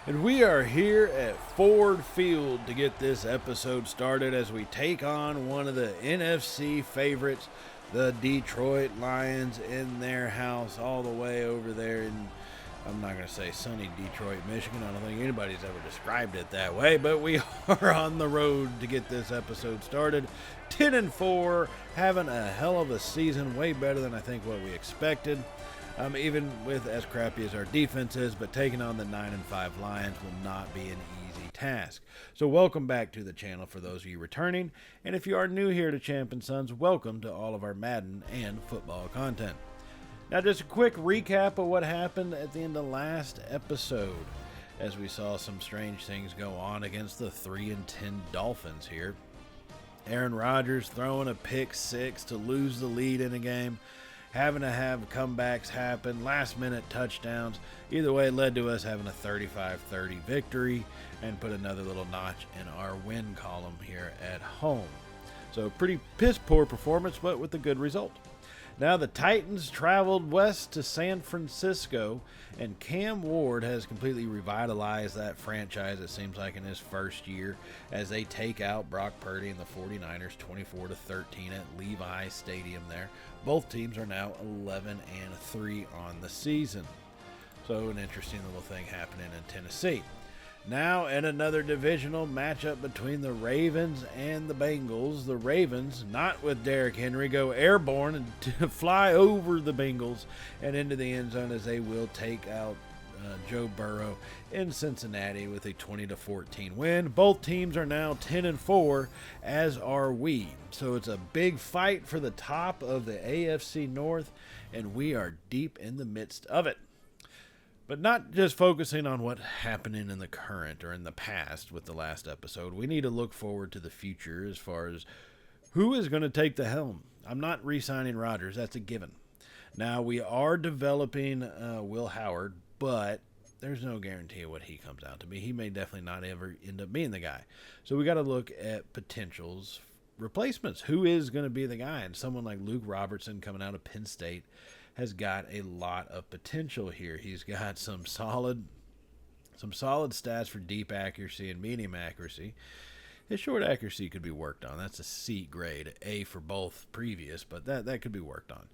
And we are here at Ford Field to get this episode started as we take on one of the NFC favorites, the Detroit Lions, in their house all the way over there in, I'm not going to say sunny Detroit, Michigan. I don't think anybody's ever described it that way, but we are on the road to get this episode started. 10-4, having a hell of a season, way better than I think what we expected. Even with as crappy as our defense is, but taking on the 9-5 Lions will not be an easy task. So welcome back to the channel for those of you returning, and if you are new here to Champ & Sons, welcome to all of our Madden and football content. Now just a quick recap of what happened at the end of last episode, as we saw some strange things go on against the 3-10 Dolphins here. Aaron Rodgers throwing a pick six to lose the lead in a game, having to have comebacks happen, last-minute touchdowns. Either way, it led to us having a 35-30 victory and put another little notch in our win column here at home. So pretty piss-poor performance, but with a good result. Now the Titans traveled west to San Francisco, and Cam Ward has completely revitalized that franchise, it seems like, in his first year, as they take out Brock Purdy and the 49ers 24-13 at Levi Stadium there. Both teams are now 11-3 on the season. So an interesting little thing happening in Tennessee. Now in another divisional matchup between the Ravens and the Bengals. The Ravens, not with Derrick Henry, go airborne and fly over the Bengals and into the end zone as they will take out Joe Burrow in Cincinnati with a 20-14 win. Both teams are now 10-4, as are we. So it's a big fight for the top of the AFC North, and we are deep in the midst of it. But not just focusing on what's happening in the current or in the past with the last episode. We need to look forward to the future as far as who is going to take the helm. I'm not re-signing Rodgers. That's a given. Now, we are developing Will Howard, but there's no guarantee of what he comes out to be. He may definitely not ever end up being the guy. So we got to look at potentials, replacements. Who is going to be the guy? And someone like Luke Robertson coming out of Penn State has got a lot of potential here. He's got some solid stats for deep accuracy and medium accuracy. His short accuracy could be worked on. That's a C grade, A for both previous, but that could be worked on.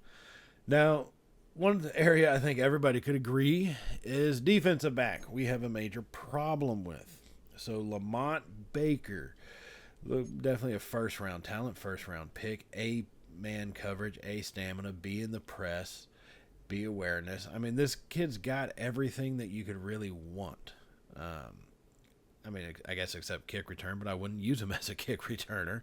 Now, one area I think everybody could agree is defensive back. We have a major problem with. So Lamont Baker, definitely a first-round talent, first-round pick, A man coverage, A stamina, B in the press, B awareness. I mean, this kid's got everything that you could really want. I guess except kick return, but I wouldn't use him as a kick returner.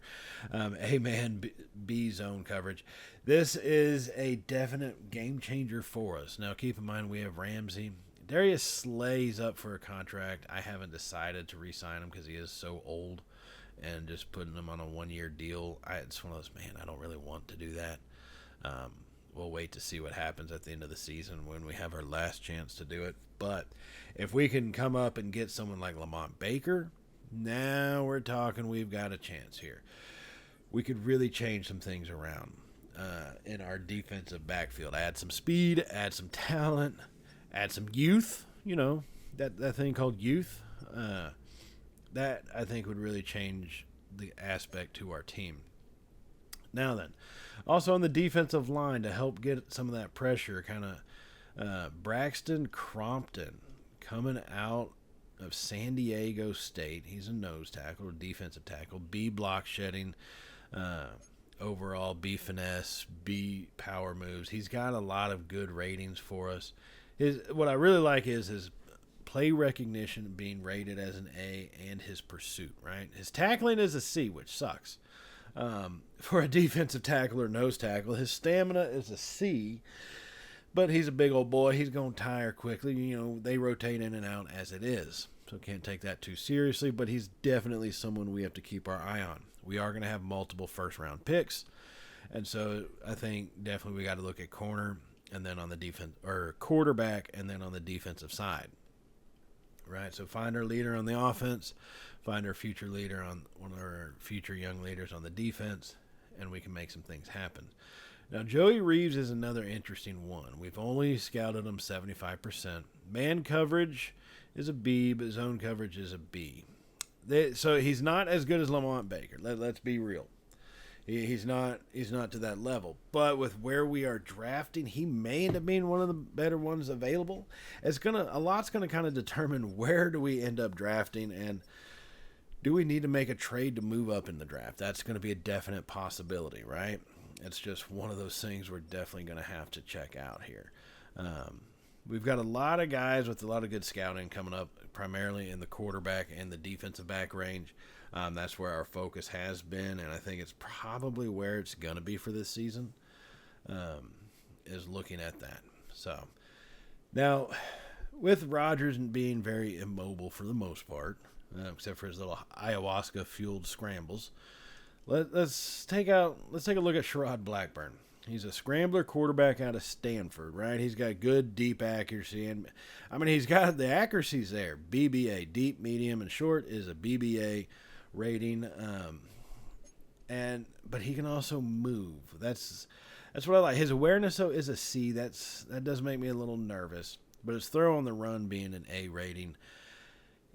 A man, B zone coverage. This is a definite game changer for us. Now, keep in mind we have Ramsey. Darius Slay's up for a contract. I haven't decided to re-sign him because he is so old, and just putting him on a one-year deal, it's one of those, man, I don't really want to do that. We'll wait to see what happens at the end of the season when we have our last chance to do it. But if we can come up and get someone like Lamont Baker, now we're talking we've got a chance here. We could really change some things around in our defensive backfield. Add some speed, add some talent, add some youth. You know, that thing called youth. That, I think, would really change the aspect to our team. Now then, also on the defensive line to help get some of that pressure, kind of Braxton Crompton coming out of San Diego State. He's a nose tackle or defensive tackle, B block shedding, overall B finesse, B power moves. He's got a lot of good ratings for us. What I really like is his play recognition being rated as an A, and his pursuit, right? His tackling is a C, which sucks. For a defensive tackle or nose tackle, his stamina is a C, but he's a big old boy. He's going to tire quickly. You know, they rotate in and out as it is, so can't take that too seriously, but he's definitely someone we have to keep our eye on. We are going to have multiple first-round picks, and so I think definitely we got to look at corner and then on the defense, or quarterback, and then on the defensive side. Right, so find our leader on the offense, find our future leader on one of our future young leaders on the defense, and we can make some things happen. Now, Joey Reeves is another interesting one. We've only scouted him 75%. Man coverage is a B, but zone coverage is a B. So he's not as good as Lamont Baker. Let's be real. He's not to that level. But with where we are drafting, he may end up being one of the better ones available. A lot's gonna kind of determine where do we end up drafting, and do we need to make a trade to move up in the draft? That's going to be a definite possibility, right? It's just one of those things we're definitely going to have to check out here. We've got a lot of guys with a lot of good scouting coming up, primarily in the quarterback and the defensive back range. That's where our focus has been, and I think it's probably where it's going to be for this season, is looking at that. So, now, with Rodgers being very immobile for the most part, except for his little ayahuasca-fueled scrambles, let's take a look at Sherrod Blackburn. He's a scrambler quarterback out of Stanford, right? He's got good deep accuracy, and I mean he's got the accuracy's there. BBA, deep, medium, and short is a BBA rating, but he can also move. That's what I like. His awareness though is a C. That does make me a little nervous, but his throw on the run being an A rating.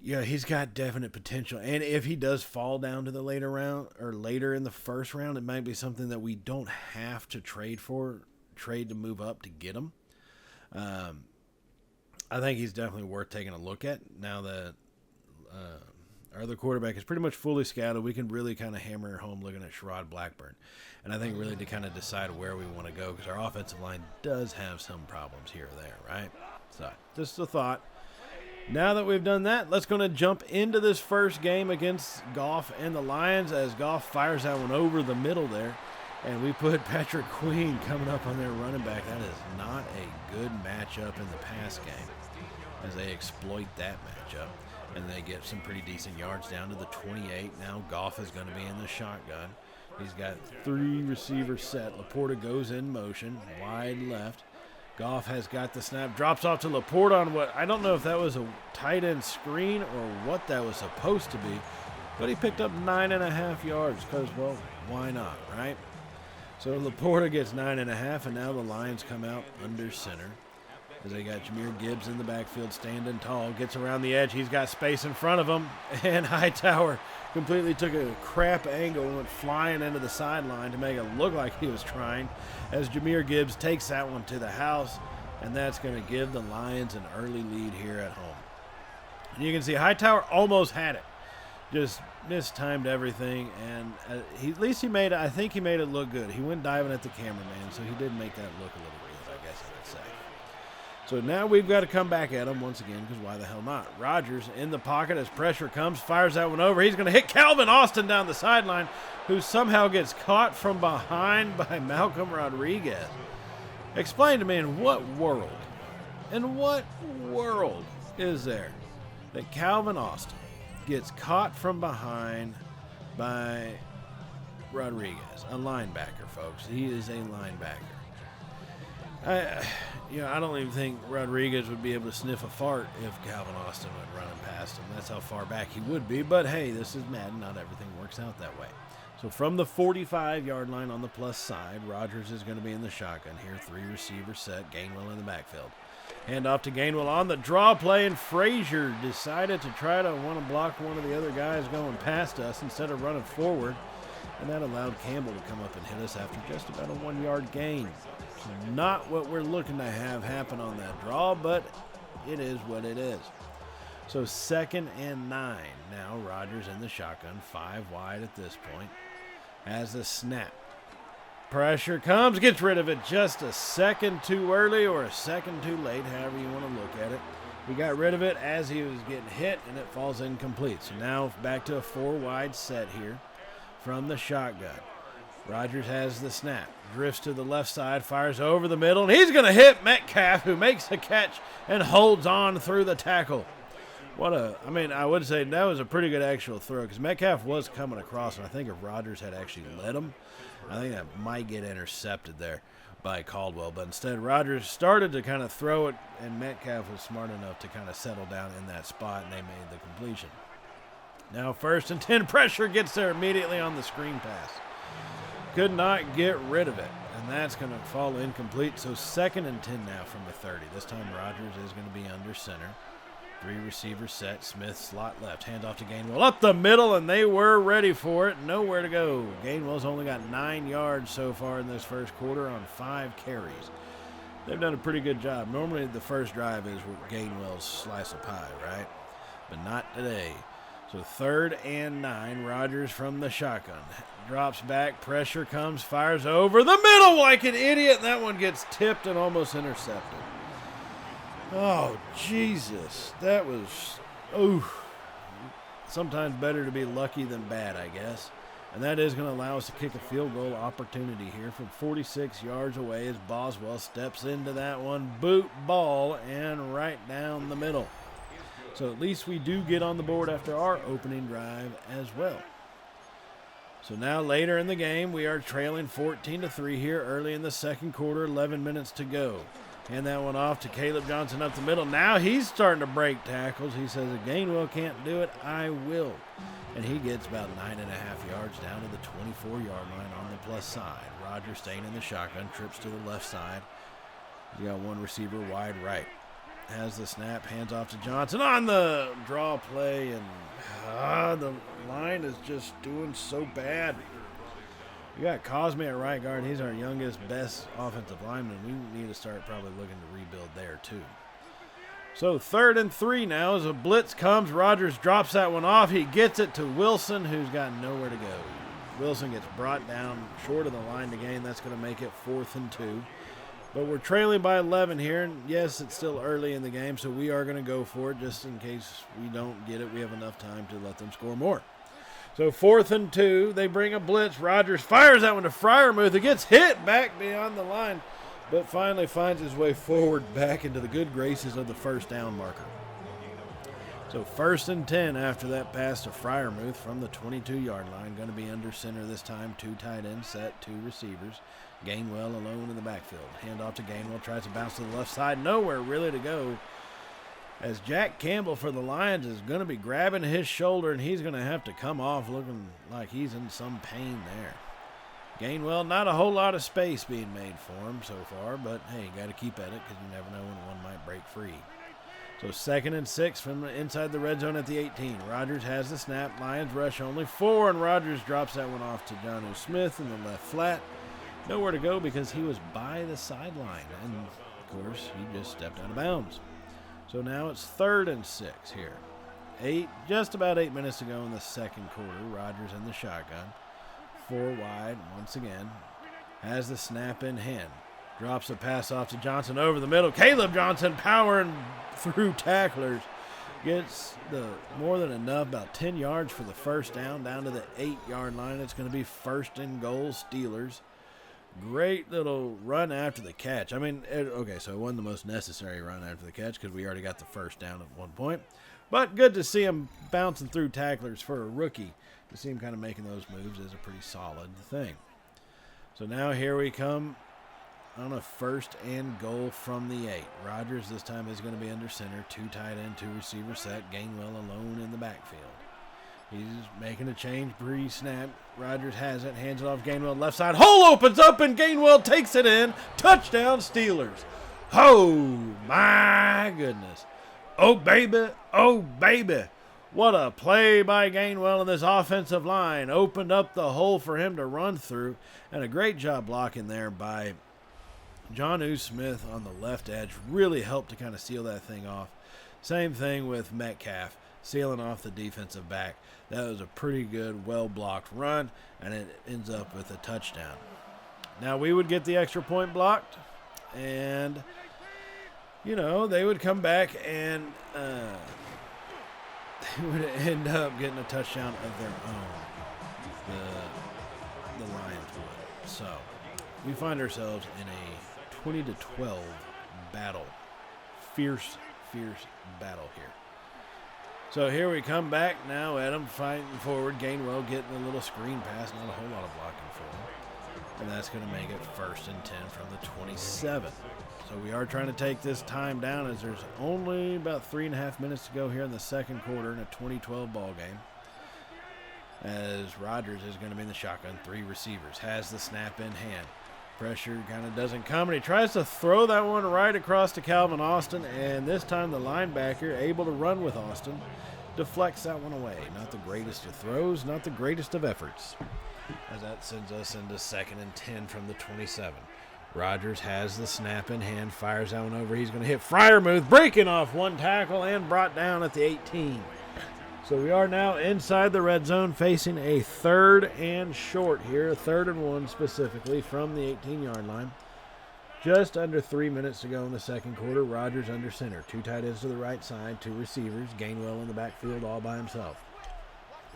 Yeah, he's got definite potential. And if he does fall down to the later round or later in the first round, it might be something that we don't have to trade to move up to get him. I think he's definitely worth taking a look at now that our other quarterback is pretty much fully scouted. We can really kind of hammer home looking at Sherrod Blackburn. And I think really to kind of decide where we want to go, because our offensive line does have some problems here or there, right? So just a thought. Now that we've done that, let's go to jump into this first game against Goff and the Lions as Goff fires that one over the middle there. And we put Patrick Queen coming up on their running back. That is not a good matchup in the pass game as they exploit that matchup. And they get some pretty decent yards down to the 28. Now Goff is going to be in the shotgun. He's got 3 receivers set. Laporta goes in motion, wide left. Goff has got the snap, drops off to Laporta on what, I don't know if that was a tight end screen or what that was supposed to be, but he picked up 9.5 yards because, well, why not, right? So Laporta gets 9.5, and now the Lions come out under center as they got Jahmyr Gibbs in the backfield standing tall, gets around the edge. He's got space in front of him, and Hightower completely took a crap angle and went flying into the sideline to make it look like he was trying as Jahmyr Gibbs takes that one to the house, and that's going to give the Lions an early lead here at home. And you can see Hightower almost had it. Just mistimed everything, and at least he made it. I think he made it look good. He went diving at the cameraman, so he did make that look a little good, I guess I would say. So now we've got to come back at him once again, because why the hell not? Rodgers in the pocket as pressure comes, fires that one over. He's going to hit Calvin Austin down the sideline, who somehow gets caught from behind by Malcolm Rodriguez. Explain to me, in what world is there that Calvin Austin gets caught from behind by Rodriguez, a linebacker, folks. He is a linebacker. I don't even think Rodriguez would be able to sniff a fart if Calvin Austin went running past him. That's how far back he would be. But, hey, this is Madden. Not everything works out that way. So from the 45-yard line on the plus side, Rodgers is going to be in the shotgun here. 3 receivers set. Gainwell in the backfield. Hand off to Gainwell on the draw play, and Frazier decided to try to want to block one of the other guys going past us instead of running forward. And that allowed Campbell to come up and hit us after just about a 1-yard gain. So not what we're looking to have happen on that draw, but it is what it is. So 2nd and 9. Now Rodgers in the shotgun, 5 wide at this point. Has the snap. Pressure comes, gets rid of it just a second too early or a second too late, however you want to look at it. We got rid of it as he was getting hit, and it falls incomplete. So now back to a 4-wide set here from the shotgun. Rodgers has the snap, drifts to the left side, fires over the middle, and he's going to hit Metcalf, who makes a catch and holds on through the tackle. I would say that was a pretty good actual throw, because Metcalf was coming across, and I think if Rodgers had actually led him, I think that might get intercepted there by Caldwell. But instead, Rodgers started to kind of throw it, and Metcalf was smart enough to kind of settle down in that spot, and they made the completion. Now 1st and 10, pressure gets there immediately on the screen pass. Could not get rid of it, and that's going to fall incomplete. So 2nd and 10 now from the 30. This time Rodgers is going to be under center. Three receivers set. Smith slot left. Hands off to Gainwell. Up the middle, and they were ready for it. Nowhere to go. Gainwell's only got 9 yards so far in this first quarter on 5 carries. They've done a pretty good job. Normally the first drive is Gainwell's slice of pie, right? But not today. So 3rd and 9. Rodgers from the shotgun. Drops back. Pressure comes. Fires over the middle like an idiot. And that one gets tipped and almost intercepted. Oh, Jesus. That was, sometimes better to be lucky than bad, I guess. And that is going to allow us to kick a field goal opportunity here from 46 yards away as Boswell steps into that one. Boot ball and right down the middle. So at least we do get on the board after our opening drive as well. So now later in the game, we are trailing 14-3 here early in the second quarter, 11 minutes to go. Hand that one off to Caleb Johnson up the middle. Now he's starting to break tackles. He says, if Gainwell can't do it, I will. And he gets about 9.5 yards down to the 24-yard line on the plus side. Rodgers staying in the shotgun, trips to the left side. He's got one receiver wide right. Has the snap, hands off to Johnson on the draw play, and the line is just doing so bad. You got Cosme at right guard. He's our youngest, best offensive lineman. We need to start probably looking to rebuild there too. So 3rd and 3 now as a blitz comes. Rodgers drops that one off. He gets it to Wilson, who's got nowhere to go. Wilson gets brought down short of the line to gain. That's going to make it 4th and 2. But we're trailing by 11 here, and yes, it's still early in the game, so we are going to go for it just in case we don't get it. We have enough time to let them score more. So 4th and 2, they bring a blitz. Rodgers fires that one to Freiermuth. It gets hit back beyond the line, but finally finds his way forward back into the good graces of the first down marker. So 1st and 10 after that pass to Freiermuth from the 22-yard line. Going to be under center this time. 2 tight ends set, 2 receivers. Gainwell alone in the backfield. Hand off to Gainwell. Tries to bounce to the left side. Nowhere really to go. As Jack Campbell for the Lions is going to be grabbing his shoulder, and he's going to have to come off looking like he's in some pain there. Gainwell, not a whole lot of space being made for him so far, but hey, you got to keep at it because you never know when one might break free. So 2nd and 6 from inside the red zone at the 18. Rodgers has the snap. Lions rush only 4, and Rodgers drops that one off to Jonnu Smith in the left flat. Nowhere to go because he was by the sideline, and of course he just stepped out of bounds. So now it's 3rd and 6 here. Just about 8 minutes to go in the second quarter. Rodgers in the shotgun. 4 wide once again. Has the snap in hand. Drops a pass off to Johnson over the middle. Caleb Johnson powering through tacklers. Gets the more than enough, about 10 yards for the first down to the 8-yard line. It's going to be 1st and goal Steelers. Great little run after the catch. I mean, so it wasn't the most necessary run after the catch because we already got the first down at one point. But good to see him bouncing through tacklers for a rookie. To see him kind of making those moves is a pretty solid thing. So now here we come on a 1st and goal from the 8. Rodgers this time is going to be under center. 2 tight end, 2 receiver set. Gainwell alone in the backfield. He's making a change pre-snap. Rodgers has it. Hands it off Gainwell. Left side. Hole opens up and Gainwell takes it in. Touchdown Steelers. Oh, my goodness. Oh, baby. Oh, baby. What a play by Gainwell in this offensive line. Opened up the hole for him to run through. And a great job blocking there by Jonnu Smith on the left edge. Really helped to kind of seal that thing off. Same thing with Metcalf. Sealing off the defensive back. That was a pretty good, well-blocked run, and it ends up with a touchdown. Now, we would get the extra point blocked, and, they would come back and they would end up getting a touchdown of their own. The Lions would. So, we find ourselves in a 20-12 battle. Fierce battle here. So here we come back now. Adam fighting forward. Gainwell getting a little screen pass. Not a whole lot of blocking for him. And that's going to make it 1st and 10 from the 27. So we are trying to take this time down as there's only about 3.5 minutes to go here in the second quarter in a 20-12 ball game. As Rodgers is going to be in the shotgun. 3 receivers. Has the snap in hand. Pressure kind of doesn't come, and he tries to throw that one right across to Calvin Austin, and this time the linebacker, able to run with Austin, deflects that one away. Not the greatest of throws, not the greatest of efforts, as that sends us into 2nd and 10 from the 27. Rodgers has the snap in hand, fires that one over. He's going to hit Freiermuth, breaking off one tackle and brought down at the 18. So we are now inside the red zone, facing a 3rd and short here, 3rd and 1 specifically from the 18-yard line. Just under 3 minutes to go in the second quarter. Rodgers under center. 2 tight ends to the right side, 2 receivers. Gainwell in the backfield all by himself.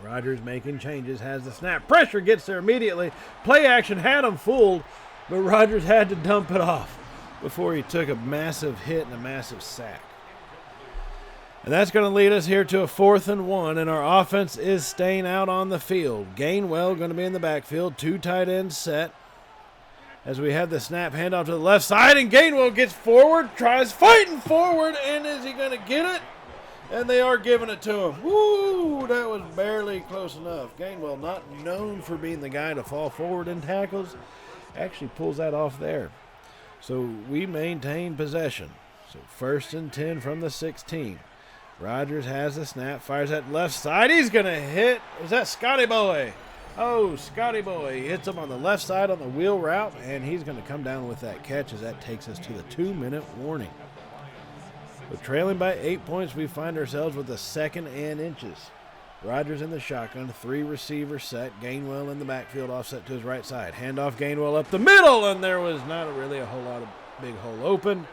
Rodgers making changes, has the snap. Pressure gets there immediately. Play action had him fooled, but Rodgers had to dump it off before he took a massive hit and a massive sack. And that's going to lead us here to a 4th and 1, and our offense is staying out on the field. Gainwell going to be in the backfield, 2 tight ends set. As we have the snap handoff to the left side, and Gainwell gets forward, tries fighting forward, and is he going to get it? And they are giving it to him. Woo, that was barely close enough. Gainwell, not known for being the guy to fall forward in tackles, actually pulls that off there. So we maintain possession. So 1st and 10 from the 16. Rodgers has the snap, fires that left side. He's going to hit. Is that Scotty Boy? Oh, Scotty Boy. He hits him on the left side on the wheel route, and he's going to come down with that catch as that takes us to the 2-minute warning. But trailing by 8 points, we find ourselves with a 2nd and inches. Rodgers in the shotgun, 3 receivers set. Gainwell in the backfield, offset to his right side. Handoff Gainwell up the middle, and there was not really a whole lot of big hole open.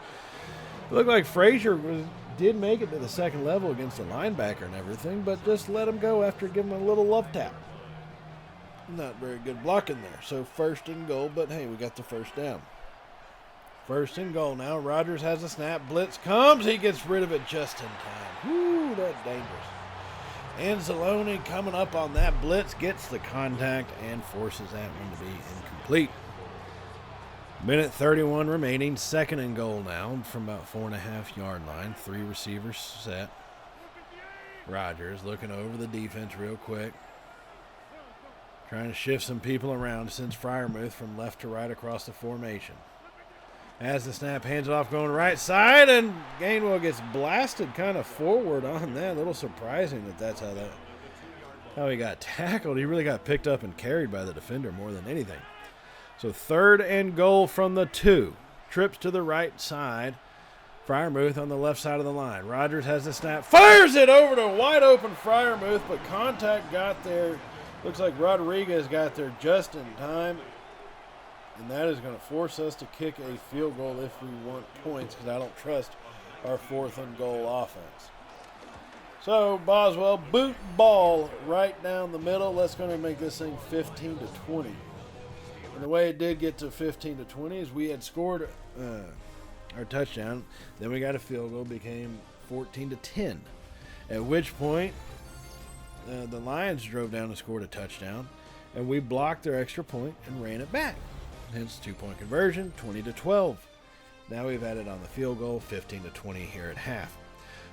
It looked like Frazier did make it to the second level against the linebacker and everything, but just let him go after giving him a little love tap. Not very good blocking there. So 1st and goal, but hey, we got the 1st down. 1st and goal now. Rodgers has a snap. Blitz comes. He gets rid of it just in time. Whoo, that's dangerous. Anzalone coming up on that blitz, gets the contact and forces that one to be incomplete. Minute 31 remaining, 2nd and goal now from about 4.5-yard line. 3 receivers set. Rodgers looking over the defense real quick. Trying to shift some people around, sends Freiermuth from left to right across the formation. As the snap, hands it off going right side, and Gainwell gets blasted kind of forward on that. A little surprising that that's how he got tackled. He really got picked up and carried by the defender more than anything. So 3rd and goal from the 2. Trips to the right side. Freiermuth on the left side of the line. Rodgers has the snap. Fires it over to wide open Freiermuth, but contact got there. Looks like Rodriguez got there just in time. And that is going to force us to kick a field goal if we want points, because I don't trust our 4th and goal offense. So Boswell, boot ball right down the middle. Let's going to make this thing 15-20. And the way it did get to 15-20 is we had scored our touchdown. Then we got a field goal, became 14-10. At which point, the Lions drove down and scored a touchdown. And we blocked their extra point and ran it back. Hence 2-point conversion, 20-12. Now we've added on the field goal, 15-20 here at half.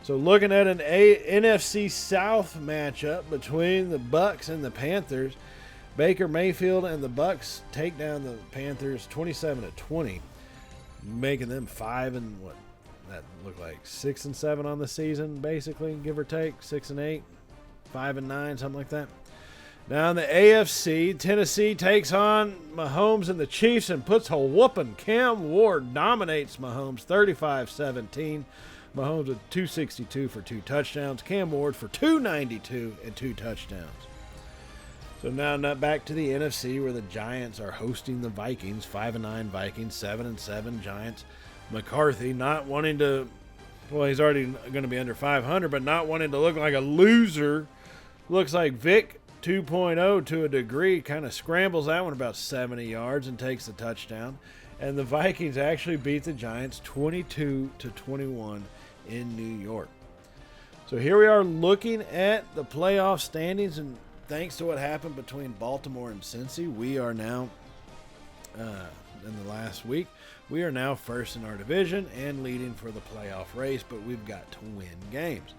So looking at an NFC South matchup between the Bucs and the Panthers, Baker Mayfield and the Bucs take down the Panthers 27-20, making them 5 and what? That looked like 6 and 7 on the season, basically, give or take 6 and 8, 5 and 9, something like that. Now in the AFC, Tennessee takes on Mahomes and the Chiefs and puts a whooping. Cam Ward dominates Mahomes 35-17. Mahomes with 262 for 2 touchdowns. Cam Ward for 292 and 2 touchdowns. So now not back to the NFC where the Giants are hosting the Vikings. 5-9 Vikings, 7-7 Giants. McCarthy not wanting to, well, he's already going to be under 500, but not wanting to look like a loser. Looks like Vic 2.0 to a degree, kind of scrambles that one about 70 yards and takes the touchdown. And the Vikings actually beat the Giants 22-21 in New York. So here we are looking at the playoff standings, and thanks to what happened between Baltimore and Cincy, we are now, in the last week, we are now first in our division and leading for the playoff race, but we've got to win games.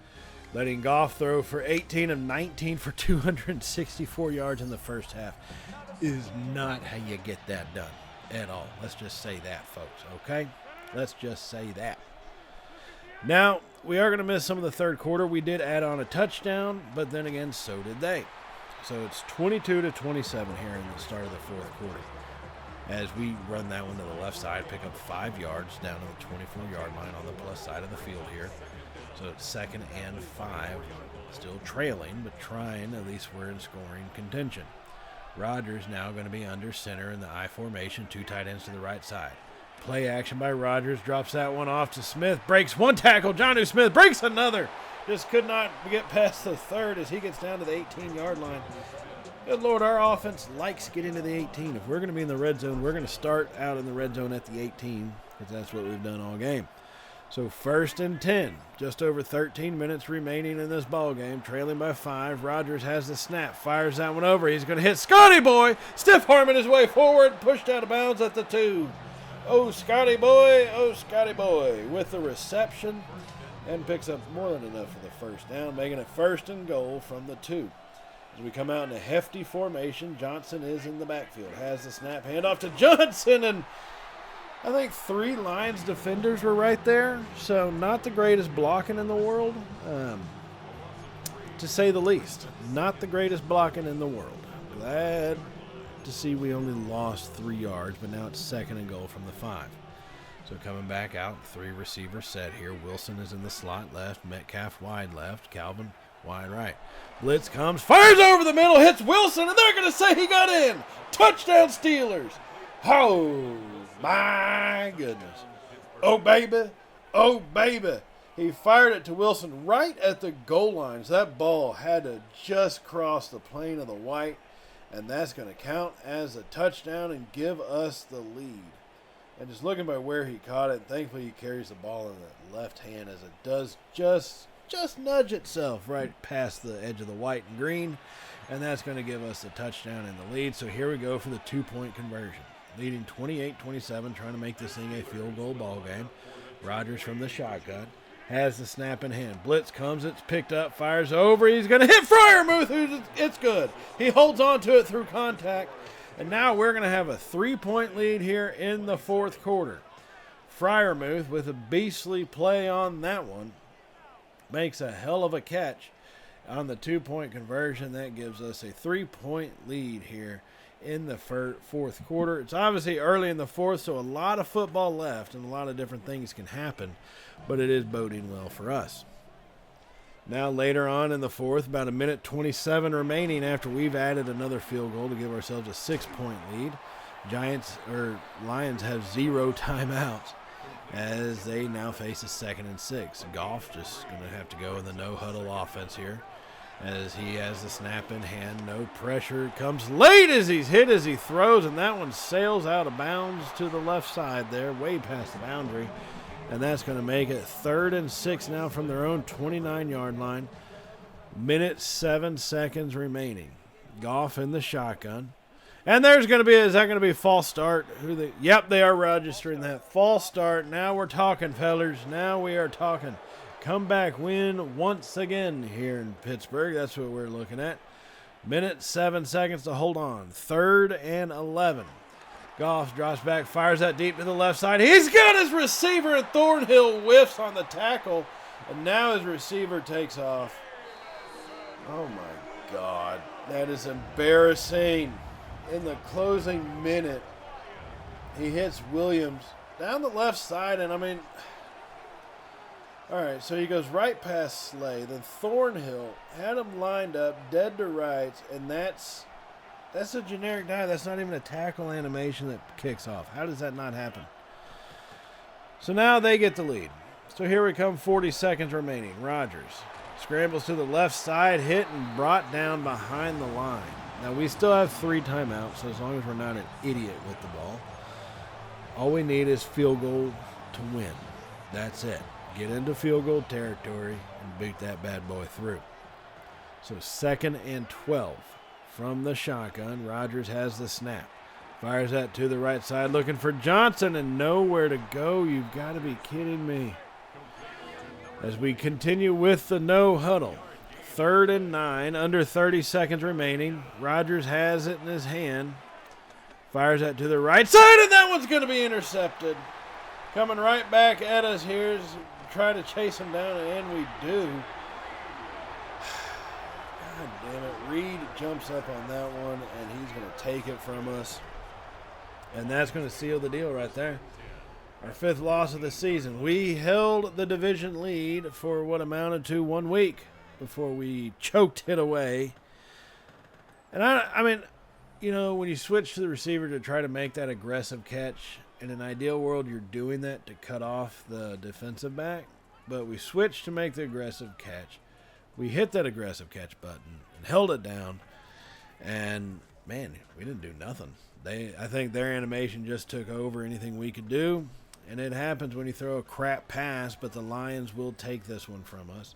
Letting Goff throw for 18 of 19 for 264 yards in the first half is not how you get that done. at all. Let's just say that, folks, okay? Let's just say that. Now, we are going to miss some of the third quarter. We did add on a touchdown, but then again, so did they. So it's 22-27 here in the start of the fourth quarter. As we run that one to the left side, pick up 5 yards down to the 24-yard line on the plus side of the field here. So it's 2nd and 5, still trailing, but trying, at least we're in scoring contention. Rodgers now going to be under center in the I formation, 2 tight ends to the right side. Play action by Rodgers, drops that one off to Smith, breaks 1 tackle. Jonnu Smith breaks another. Just could not get past the 3rd as he gets down to the 18-yard line. Good Lord, our offense likes getting to the 18. If we're going to be in the red zone, we're going to start out in the red zone at the 18 because that's what we've done all game. So 1st and 10, just over 13 minutes remaining in this ball game, trailing by 5. Rodgers has the snap, fires that one over. He's going to hit Scotty Boy, stiff arming his way forward, pushed out of bounds at the 2. Oh, Scotty Boy, with the reception and picks up more than enough for the first down, making it 1st and goal from the 2. As we come out in a hefty formation, Johnson is in the backfield, has the snap, handoff to Johnson, and I think 3 Lions defenders were right there, so not the greatest blocking in the world, to say the least. Not the greatest blocking in the world. Glad to see we only lost 3 yards, but now it's 2nd and goal from the 5. So coming back out, 3 receivers set here. Wilson is in the slot left, Metcalf wide left, Calvin wide right. Blitz comes, fires over the middle, hits Wilson, and they're going to say he got in. Touchdown Steelers. Oh, my goodness. Oh, baby. Oh, baby. He fired it to Wilson right at the goal line. So that ball had to just cross the plane of the white, and that's going to count as a touchdown and give us the lead. And just looking by where he caught it, thankfully he carries the ball in the left hand as it does just nudge itself right past the edge of the white and green, and that's going to give us a touchdown in the lead. So here we go for the 2-point conversion. Leading 28-27, trying to make this thing a field goal ball game. Rodgers from the shotgun has the snap in hand. Blitz comes, it's picked up, fires over. He's going to hit Freiermuth. It's good. He holds on to it through contact, and now we're going to have a 3-point lead here in the fourth quarter. Freiermuth with a beastly play on that one makes a hell of a catch on the 2-point conversion. That gives us a 3-point lead here in the fourth quarter. It's obviously early in the fourth, so a lot of football left and a lot of different things can happen, but it is boding well for us. Now later on in the fourth, about 1:27 remaining after we've added another field goal to give ourselves a 6-point lead. Lions have 0 timeouts as they now face a 2nd and 6. Goff just going to have to go in the no-huddle offense here as he has the snap in hand. No pressure. Comes late as he's hit as he throws, and that one sails out of bounds to the left side there, way past the boundary. And that's going to make it 3rd and 6 now from their own 29-yard line. 1:07 remaining. Goff in the shotgun. And there's going to be, is that going to be a false start? Yep, they are registering that. False start. Now we're talking, fellers. Now we are talking. Comeback win once again here in Pittsburgh. That's what we're looking at. 1:07 to hold on. 3rd and 11. Goff drops back, fires that deep to the left side. He's got his receiver, and Thornhill whiffs on the tackle. And now his receiver takes off. Oh, my God. That is embarrassing. In the closing minute, he hits Williams down the left side, and I mean, all right, so he goes right past Slay. Then Thornhill had him lined up dead to rights, and that's a generic dive. That's not even a tackle animation that kicks off. How does that not happen? So now they get the lead. So here we come, 40 seconds remaining. Rodgers scrambles to the left side, hit and brought down behind the line. Now, we still have 3 timeouts, so as long as we're not an idiot with the ball, all we need is field goal to win. That's it. Get into field goal territory and beat that bad boy through. So 2nd and 12 from the shotgun. Rodgers has the snap. Fires that to the right side, looking for Johnson, and nowhere to go. You've got to be kidding me. As we continue with the no huddle. 3rd and 9, under 30 seconds remaining. Rodgers has it in his hand. Fires that to the right side, and that one's going to be intercepted. Coming right back at us here. Try to chase him down, and we do. God damn it. Reed jumps up on that one, and he's going to take it from us. And that's going to seal the deal right there. Our 5th loss of the season. We held the division lead for what amounted to 1 week before we choked it away. And I mean, you know, when you switch to the receiver to try to make that aggressive catch, in an ideal world, you're doing that to cut off the defensive back. But we switched to make the aggressive catch. We hit that aggressive catch button and held it down. And, man, we didn't do nothing. I think their animation just took over anything we could do. And it happens when you throw a crap pass, but the Lions will take this one from us.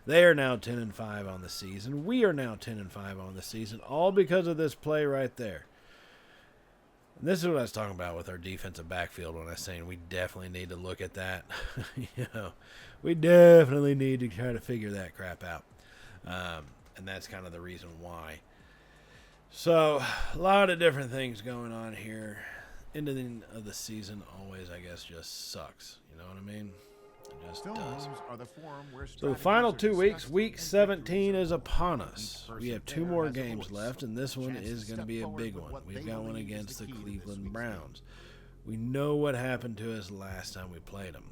They are now 10-5 on the season. We are now 10-5 on the season, all because of this play right there. And this is what I was talking about with our defensive backfield when I was saying we definitely need to look at that. You know, we definitely need to try to figure that crap out. And that's kind of the reason why. So, a lot of different things going on here. Ending of the season always, I guess, just sucks. You know what I mean? It just does. So the final 2 weeks, week 17 is upon us. We have 2 more games left, and this one is going to be a big one. We've got one against the Cleveland Browns. We know what happened to us last time we played them.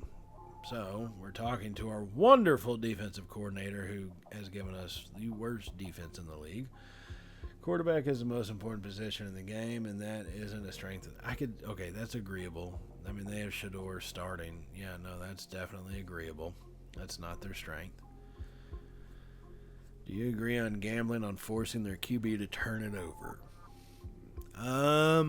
So we're talking to our wonderful defensive coordinator who has given us the worst defense in the league. Quarterback is the most important position in the game, and that isn't a strength. Okay, that's agreeable. I mean, they have Shador starting. Yeah, no, that's definitely agreeable. That's not their strength. Do you agree on gambling on forcing their QB to turn it over? I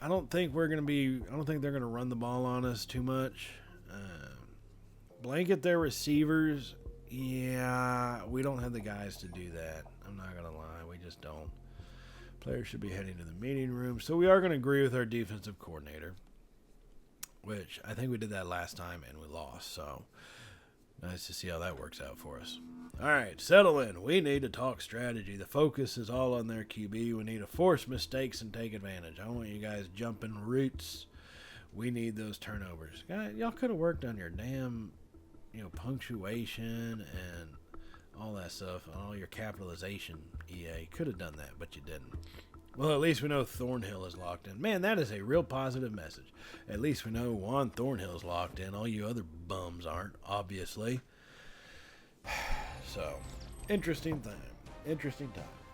don't think they're going to run the ball on us too much. Blanket their receivers. Yeah, we don't have the guys to do that. I'm not going to lie. We just don't. Players should be heading to the meeting room. So we are going to agree with our defensive coordinator, which I think we did that last time and we lost. So nice to see how that works out for us. All right, settle in. We need to talk strategy. The focus is all on their QB. We need to force mistakes and take advantage. I want you guys jumping routes. We need those turnovers. Guys, y'all could have worked on your damn, punctuation and all that stuff, all your capitalization, EA. Could have done that, but you didn't. Well, at least we know Thornhill is locked in. Man, that is a real positive message. At least we know Juan Thornhill is locked in. All you other bums aren't, obviously. So, interesting time.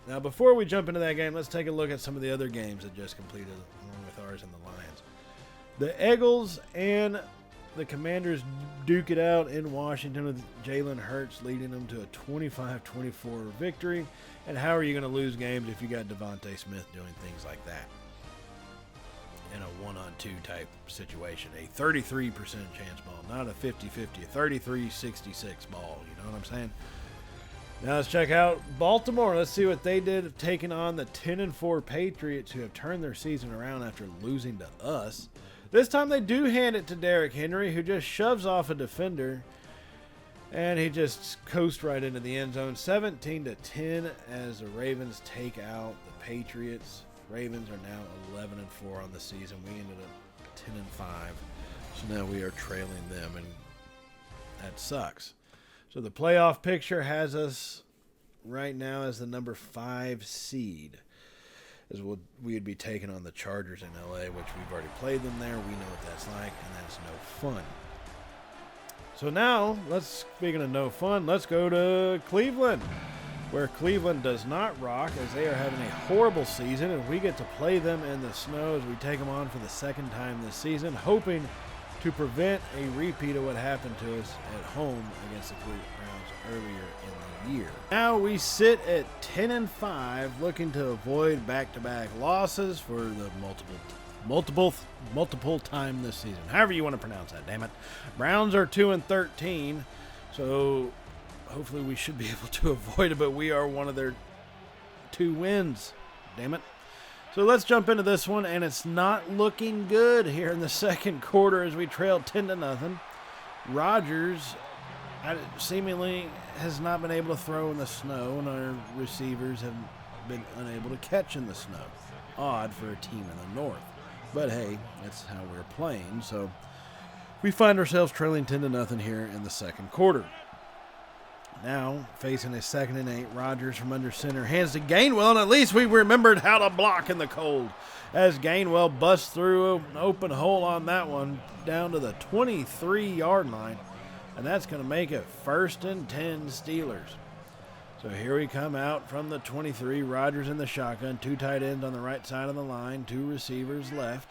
Now, before we jump into that game, let's take a look at some of the other games that just completed along with ours and the Lions. The Eagles and the Commanders duke it out in Washington with Jalen Hurts leading them to a 25-24 victory. And how are you going to lose games if you got Devontae Smith doing things like that? In a 1-on-2 type situation. A 33% chance ball, not a 50-50, a 33-66 ball. You know what I'm saying? Now let's check out Baltimore. Let's see what they did of taking on the 10-4 Patriots, who have turned their season around after losing to us. This time they do hand it to Derrick Henry, who just shoves off a defender, and he just coasts right into the end zone. 17-10 as the Ravens take out the Patriots. Ravens are now 11-4 on the season. We ended up 10-5, so now we are trailing them, and that sucks. So the playoff picture has us right now as the number 5 seed. As we would be taking on the Chargers in LA, which we've already played them there. We know what that's like, and that's no fun. So now, speaking of no fun, let's go to Cleveland, where Cleveland does not rock, as they are having a horrible season, and we get to play them in the snow as we take them on for the second time this season, hoping to prevent a repeat of what happened to us at home against the Cleveland Browns earlier in the year. Now we sit at 10-5, looking to avoid back-to-back losses for the multiple time this season. However you want to pronounce that, damn it. Browns are 2-13, so hopefully we should be able to avoid it, but we are one of their 2 wins. Damn it. So let's jump into this one, and it's not looking good here in the second quarter as we trail 10-0. Rodgers seemingly has not been able to throw in the snow, and our receivers have been unable to catch in the snow. odd for a team in the North. But hey, that's how we're playing. So we find ourselves trailing 10-0 here in the second quarter. Now, facing a 2nd and 8, Rodgers from under center hands to Gainwell, and at least we remembered how to block in the cold as Gainwell busts through an open hole on that one down to the 23-yard line, and that's going to make it 1st and 10 Steelers. So here we come out from the 23, Rodgers in the shotgun, 2 tight ends on the right side of the line, 2 receivers left.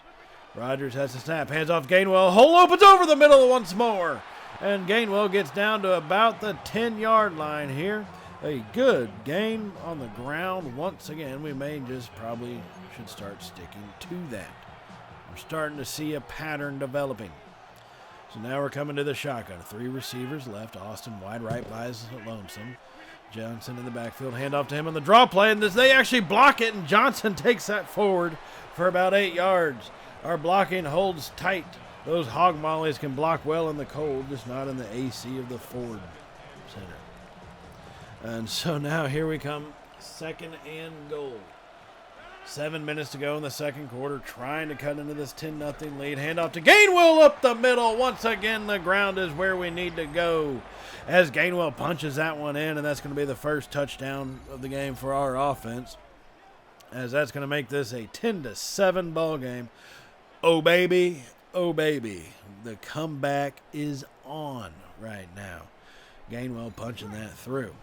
Rodgers has the snap, hands off Gainwell, hole opens over the middle once more. And Gainwell gets down to about the 10-yard line here. A good gain on the ground once again. We may just probably should start sticking to that. We're starting to see a pattern developing. So now we're coming to the shotgun. 3 receivers left. Austin wide right buys Lonesome. Johnson in the backfield. Handoff to him on the draw play. And they actually block it, and Johnson takes that forward for about 8 yards. Our blocking holds tight. Those hog mollies can block well in the cold, just not in the AC of the Ford Center. And so now here we come, 2nd and goal. 7 minutes to go in the second quarter, trying to cut into this 10-0 lead. Handoff to Gainwell up the middle. Once again, the ground is where we need to go. As Gainwell punches that one in, and that's going to be the first touchdown of the game for our offense. As that's going to make this a 10-7 ball game. Oh, baby. Oh, baby, the comeback is on right now. Gainwell punching that through.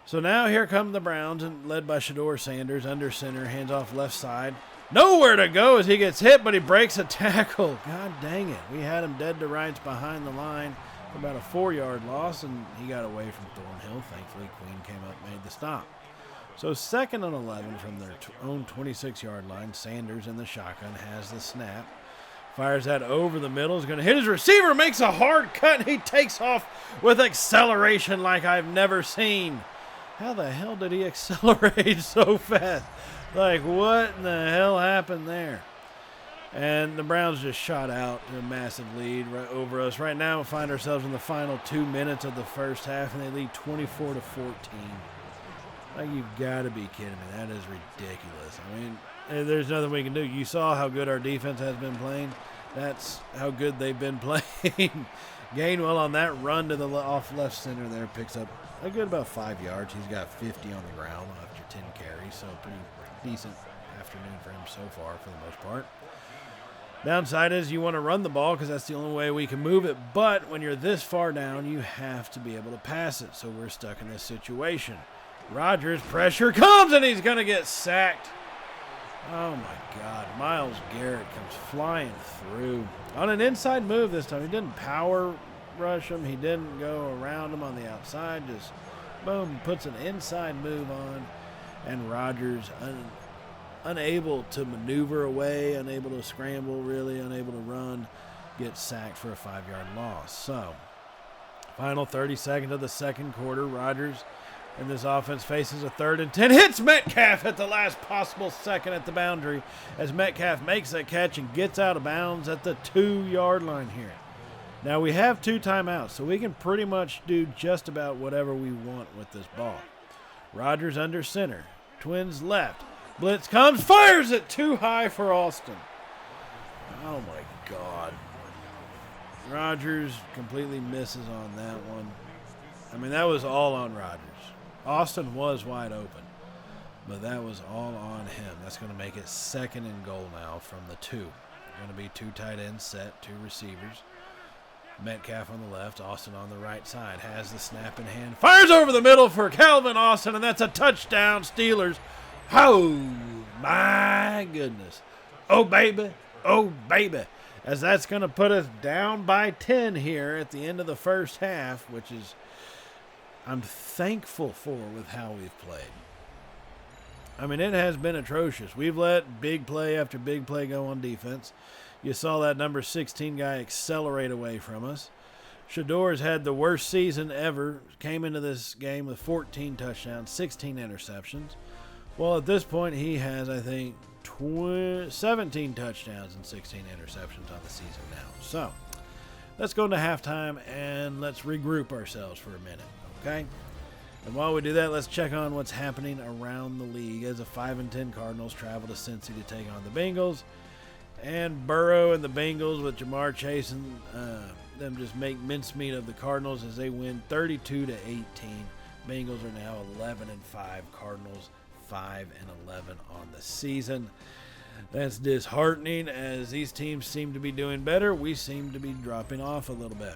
So now here come the Browns, and led by Shedeur Sanders, under center, hands off left side. Nowhere to go as he gets hit, but he breaks a tackle. God dang it. We had him dead to rights behind the line for about a 4-yard loss, and he got away from Thornhill. Thankfully, Queen came up and made the stop. So 2nd and 11 from their own 26-yard line. Sanders in the shotgun has the snap. Fires that over the middle. Is going to hit his receiver. Makes a hard cut. And he takes off with acceleration like I've never seen. How the hell did he accelerate so fast? Like, what in the hell happened there? And the Browns just shot out to a massive lead right over us. Right now we find ourselves in the final 2 minutes of the first half, and they lead 24-14. Like, you've got to be kidding me. That is ridiculous. I mean, there's nothing we can do. You saw how good our defense has been playing. That's how good they've been playing. Gainwell on that run to the off left center there picks up a good about 5 yards. He's got 50 on the ground after 10 carries, so pretty decent afternoon for him so far for the most part. Downside is you want to run the ball because that's the only way we can move it, but when you're this far down, you have to be able to pass it, so we're stuck in this situation. Rodgers, pressure comes, and he's going to get sacked. Oh, my God. Myles Garrett comes flying through. On an inside move this time. He didn't power rush him. He didn't go around him on the outside. Just, boom, puts an inside move on. And Rodgers, unable to maneuver away, unable to scramble, really unable to run, gets sacked for a 5-yard loss. So, final 30 seconds of the second quarter. Rodgers and this offense faces a 3rd and 10. Hits Metcalf at the last possible second at the boundary as Metcalf makes that catch and gets out of bounds at the 2-yard line here. Now we have 2 timeouts, so we can pretty much do just about whatever we want with this ball. Rodgers under center. Twins left. Blitz comes, fires it too high for Austin. Oh my God. Rodgers completely misses on that one. I mean, that was all on Rodgers. Austin was wide open, but that was all on him. That's going to make it 2nd and goal now from the 2. Going to be 2 tight ends set, 2 receivers. Metcalf on the left, Austin on the right side. Has the snap in hand. Fires over the middle for Calvin Austin, and that's a touchdown, Steelers. Oh, my goodness. Oh, baby. Oh, baby. As that's going to put us down by 10 here at the end of the first half, which is I'm thankful for with how we've played. I mean, it has been atrocious. We've let big play after big play go on defense. You saw that number 16 guy accelerate away from us. Shedeur's had the worst season ever. Came into this game with 14 touchdowns, 16 interceptions. Well, at this point, he has, I think, 17 touchdowns and 16 interceptions on the season now. So, let's go into halftime and let's regroup ourselves for a minute, okay? And while we do that, let's check on what's happening around the league as the 5-10 Cardinals travel to Cincy to take on the Bengals. And Burrow and the Bengals with Jamar Chase and them just make mincemeat of the Cardinals as they win 32-18. Bengals are now 11-5. Cardinals 5-11 on the season. That's disheartening as these teams seem to be doing better. We seem to be dropping off a little bit.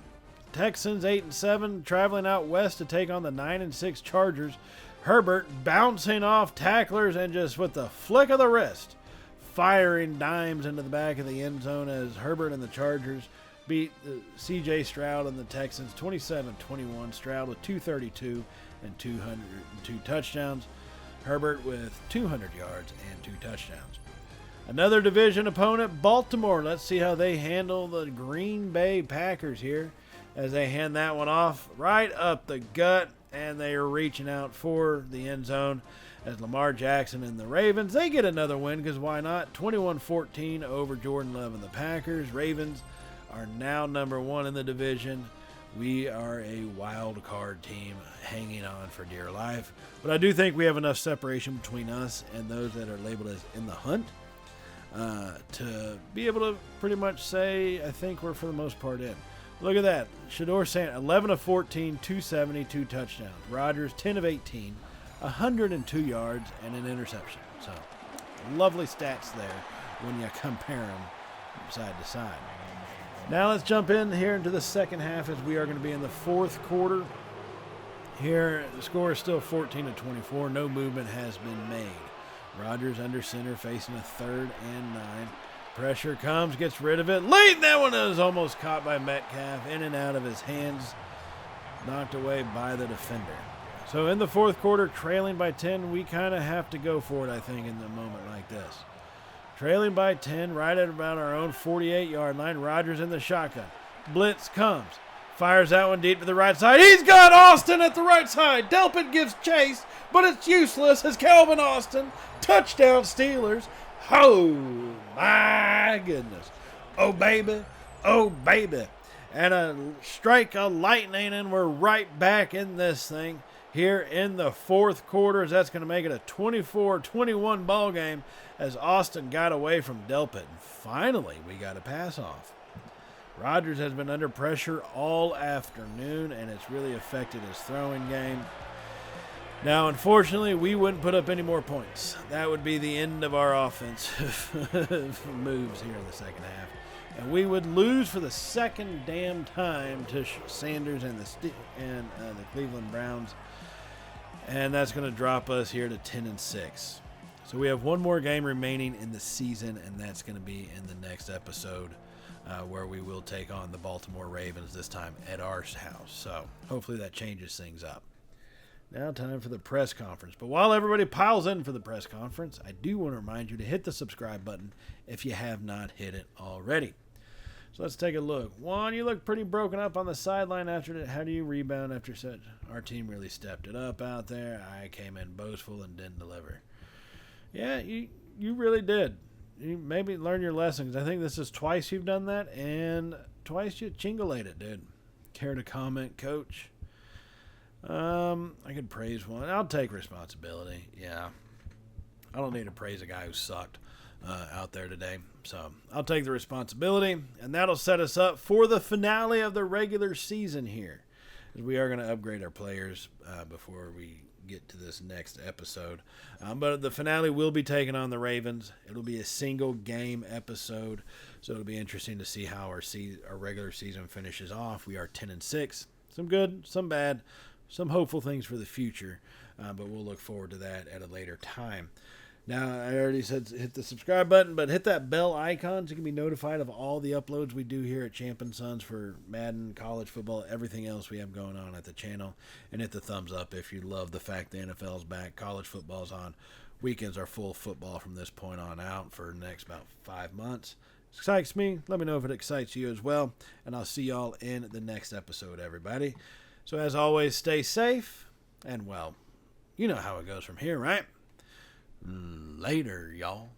Texans 8-7, traveling out west to take on the 9-6 Chargers. Herbert bouncing off tacklers and just with the flick of the wrist, firing dimes into the back of the end zone as Herbert and the Chargers beat C.J. Stroud and the Texans 27-21. Stroud with 232 and 202 touchdowns. Herbert with 200 yards and 2 touchdowns. Another division opponent, Baltimore. Let's see how they handle the Green Bay Packers here as they hand that one off right up the gut, and they are reaching out for the end zone as Lamar Jackson and the Ravens, they get another win because why not? 21-14 over Jordan Love and the Packers. Ravens are now number 1 in the division. We are a wild card team hanging on for dear life. But I do think we have enough separation between us and those that are labeled as in the hunt to be able to pretty much say I think we're for the most part in. Look at that. Shedeur Sanders, 11 of 14, 272 touchdowns. Rodgers, 10 of 18, 102 yards, and an interception. So, lovely stats there when you compare them side to side. Now let's jump in here into the second half as we are going to be in the fourth quarter. Here, the score is still 14-24. No movement has been made. Rodgers under center facing a 3rd and 9. Pressure comes, gets rid of it. Late, that one is almost caught by Metcalf. In and out of his hands. Knocked away by the defender. So in the fourth quarter, trailing by 10, we kind of have to go for it, I think, in a moment like this. Trailing by 10, right at about our own 48-yard line. Rodgers in the shotgun. Blitz comes. Fires that one deep to the right side. He's got Austin at the right side. Delpit gives chase, but it's useless as Calvin Austin. Touchdown Steelers. Oh, my goodness. Oh, baby. Oh, baby. And a strike of lightning, and we're right back in this thing here in the fourth quarter. As that's going to make it a 24-21 ball game as Austin got away from Delpit. And finally, we got a pass off. Rodgers has been under pressure all afternoon, and it's really affected his throwing game. Now, unfortunately, we wouldn't put up any more points. That would be the end of our offensive moves here in the second half. And we would lose for the second damn time to Sanders and the Cleveland Browns. And that's going to drop us here to 10-6. So we have one more game remaining in the season, and that's going to be in the next episode where we will take on the Baltimore Ravens, this time at our house. So hopefully that changes things up. Now time for the press conference. But while everybody piles in for the press conference, I do want to remind you to hit the subscribe button if you have not hit it already. So let's take a look. Juan, you look pretty broken up on the sideline after that. How do you rebound after such? Our team really stepped it up out there. I came in boastful and didn't deliver. Yeah, you really did. You maybe learn your lesson, because I think this is twice you've done that, and twice you chingolate it, dude. Care to comment, coach? I could praise one. I'll take responsibility. Yeah. I don't need to praise a guy who sucked out there today. So I'll take the responsibility, and that'll set us up for the finale of the regular season here. As we are going to upgrade our players before we get to this next episode. But the finale will be taking on the Ravens. It'll be a single game episode. So it'll be interesting to see how our regular season finishes off. We are 10-6. Some good, some bad. Some hopeful things for the future, but we'll look forward to that at a later time. Now, I already said hit the subscribe button, but hit that bell icon so you can be notified of all the uploads we do here at Champ & Sons for Madden, college football, everything else we have going on at the channel. And hit the thumbs up if you love the fact the NFL's back, college football's on. Weekends are full football from this point on out for the next about 5 months. It excites me. Let me know if it excites you as well. And I'll see y'all in the next episode, everybody. So as always, stay safe, and well, you know how it goes from here, right? Later, y'all.